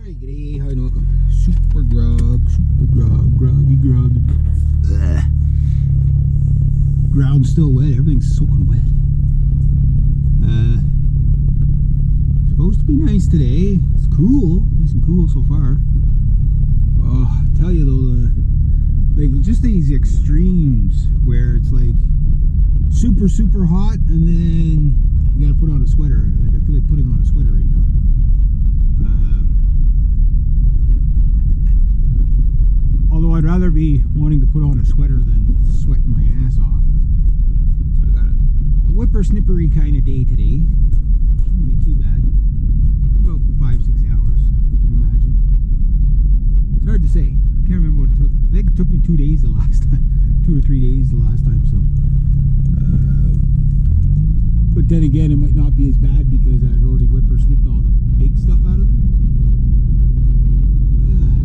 Alright, g'day, hi and welcome. Super grog, groggy grog. Ugh. Ground's still wet, everything's soaking wet. Supposed to be nice today. It's cool, nice and cool so far. Oh, I tell you though, like just these extremes where it's like super hot and then you gotta put on a sweater. Like I feel like putting on a sweater right now. Although I'd rather be wanting to put on a sweater than sweating my ass off. So I got a whippersnippery kind of day today. Shouldn't be too bad. About 5-6 hours, I imagine. It's hard to say. I can't remember what it took. I think it took me 2 days the last time. 2 or 3 days the last time. So, but then again, it might not be as bad because I'd already whippersnipped all the big stuff out of there.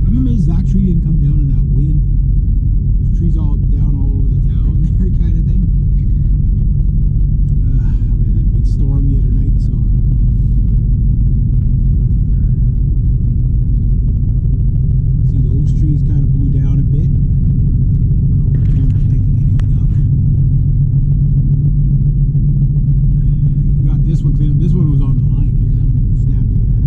I'm amazed that tree didn't come down in that wind. There's trees all down all over the town there kind of thing. We had that big storm the other night, so. See, those trees kind of blew down a bit. I don't know if the camera's picking anything up. You got this one cleaned up. This one was on the line here. That one snapped in half.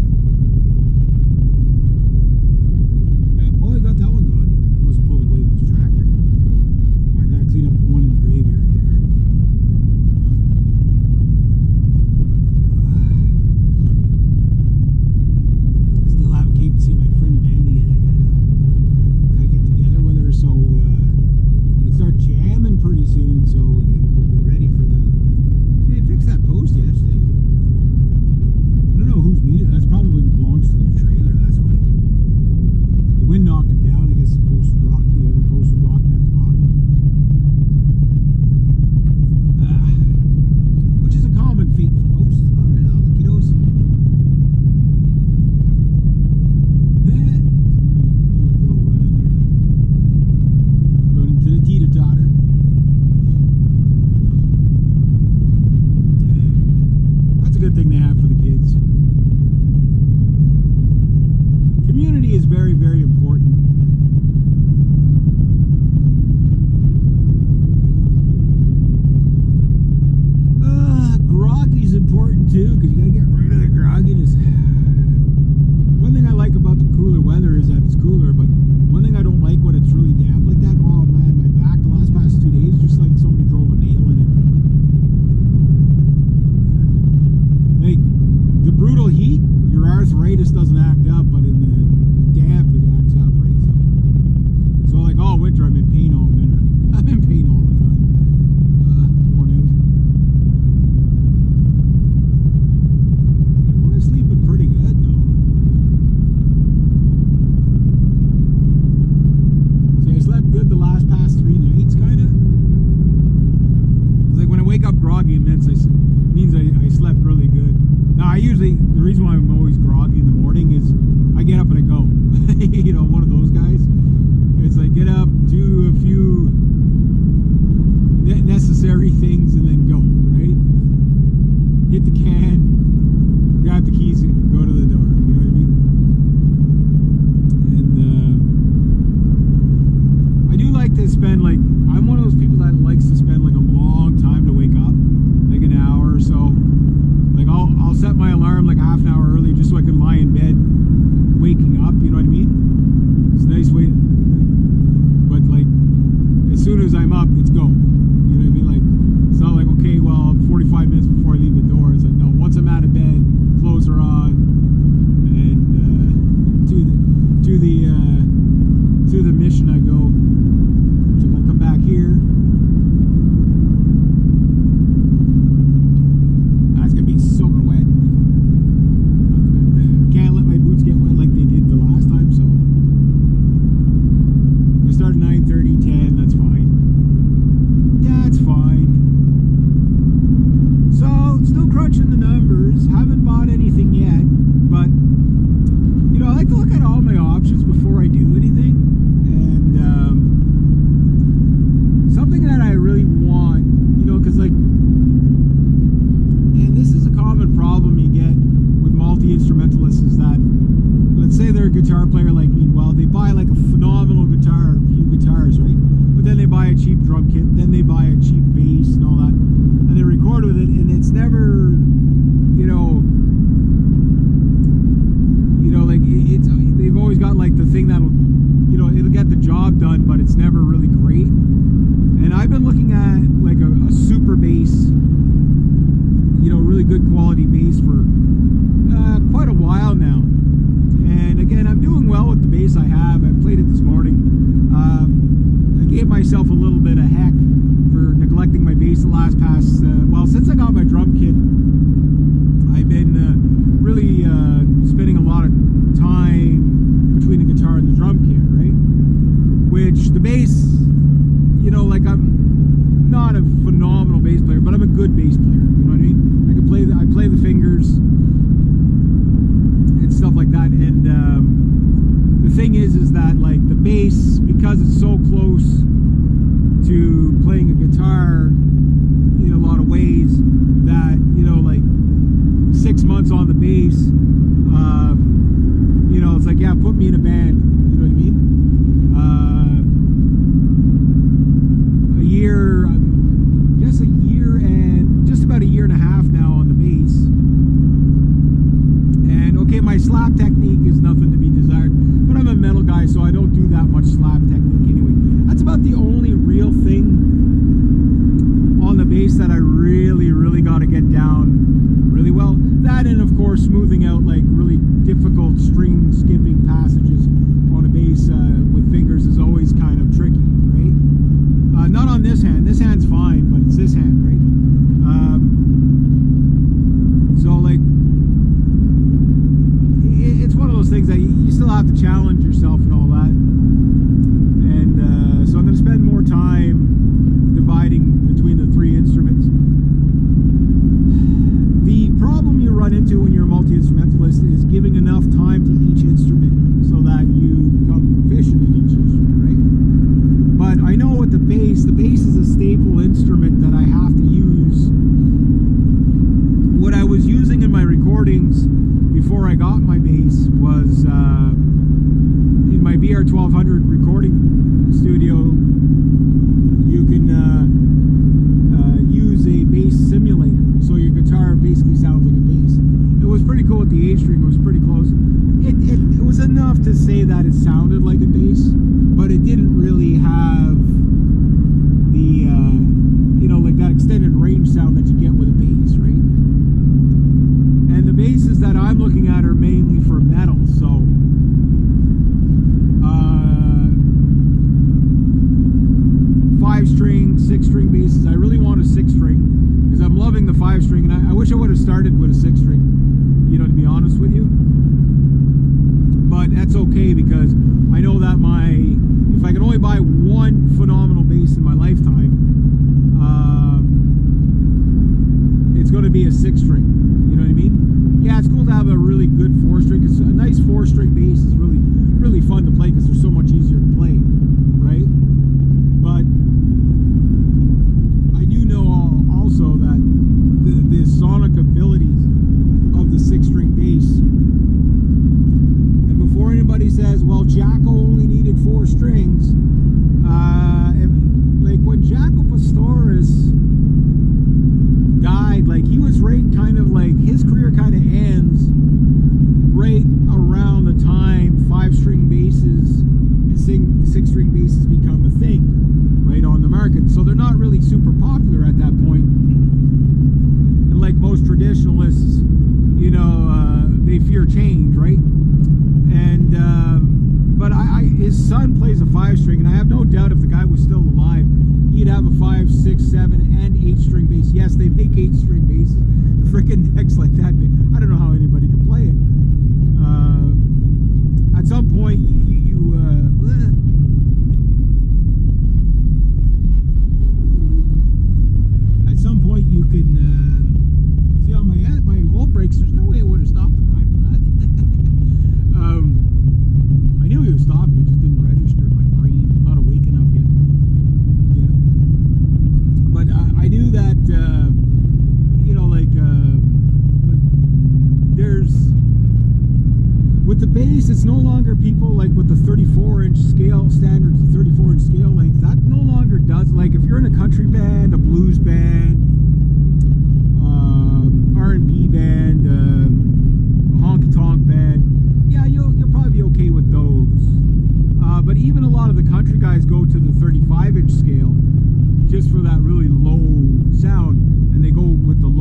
guitar player like me, well, they buy like a phenomenal guitar, a few guitars, right? But then they buy a cheap drum kit, then they buy a cheap bass and all that, and they record with it, and it's never, like it's they've always got like the thing that'll, it'll get the job done, but it's never really great. And I've been looking at like a super bass, really good quality bass for quite a while now. And again, I'm doing well with the bass I have. I played it this morning. I gave myself a little bit of heck for neglecting my bass since I got my drum kit. I've been really spending a lot of time between the guitar and the drum kit, right? Which the bass, like I'm not a phenomenal bass player, but I'm a good bass player. You know what I mean? I play the fingers and stuff like that. And the thing is that like the bass, because it's so close to playing a guitar in a lot of ways, that like 6 months on the bass, it's like, yeah, put me in a band. You know what I mean? About a year and a half now on the bass, and okay, my slap technique is nothing to be desired, but I'm a metal guy, so I don't do that much slap technique anyway. That's about the only real thing on the bass that I really got to get down really well. That, and of course smoothing out like really difficult string skipping passages on a bass with fingers is always kind of tricky, right? Not on this hand. This hand's fine, but it's this hand, right? So like it's one of those things that you still have to challenge yourself and all that, and so I'm going to spend more time dividing between the three instruments. The problem you run into when you're a multi-instrumentalist is giving enough time to each instrument so that you become proficient in each instrument, right? But I know with the bass is a staple instrument that I have to use. What I was using in my recordings before I got my bass was in my BR1200 recording studio. You can use a bass simulator, so your guitar basically sounds like a bass. It was pretty cool with the A string. It was pretty close. It was enough to say that it sounded like a bass, but it didn't really have the like that extended range sound that you get with a bass, right? And the basses that I'm looking at are mainly for metal, so 5-string, 6-string basses. I really want a 6-string because I'm loving the 5-string, and I wish I would have started with a 6-string, to be honest with you. But that's okay, because I know that if I could only buy one phenomenal bass in my lifetime, it's going to be a 6-string. You know what I mean? Yeah, it's cool to have a really good 4-string, because a nice 4-string bass is really fun to play because they're so much easier to play, right? But I do know also that the sonic abilities of the 6-string bass. And before anybody says, well, Jaco only needed 4 strings, like when Jaco Pastorius died, like he was right kind of like, his career kind of ends right around the time 5-string basses and 6-string basses become a thing right on the market. So they're not really super popular at that point. And like most traditionalists, they fear change, right? And but his son plays a 5-string, and I have no doubt if the guy was still alive, he'd have a 5, 6, 7, and 8-string bass. Yes, they make 8-string basses. The freaking necks like that, I don't know how anybody can play it. At some point, at some point you can see on my oil brakes. There's no way I would have stopped the guy for that. I knew he was stopping. It just didn't register in my brain. I'm not awake enough yet. Yeah. But I knew that, like there's least it's no longer people like with the 34-inch scale standards, the 34-inch scale length. That no longer does. Like if you're in a country band, a blues band, R&B band, a honky-tonk band, yeah, you'll probably be okay with those. But even a lot of the country guys go to the 35-inch scale just for that really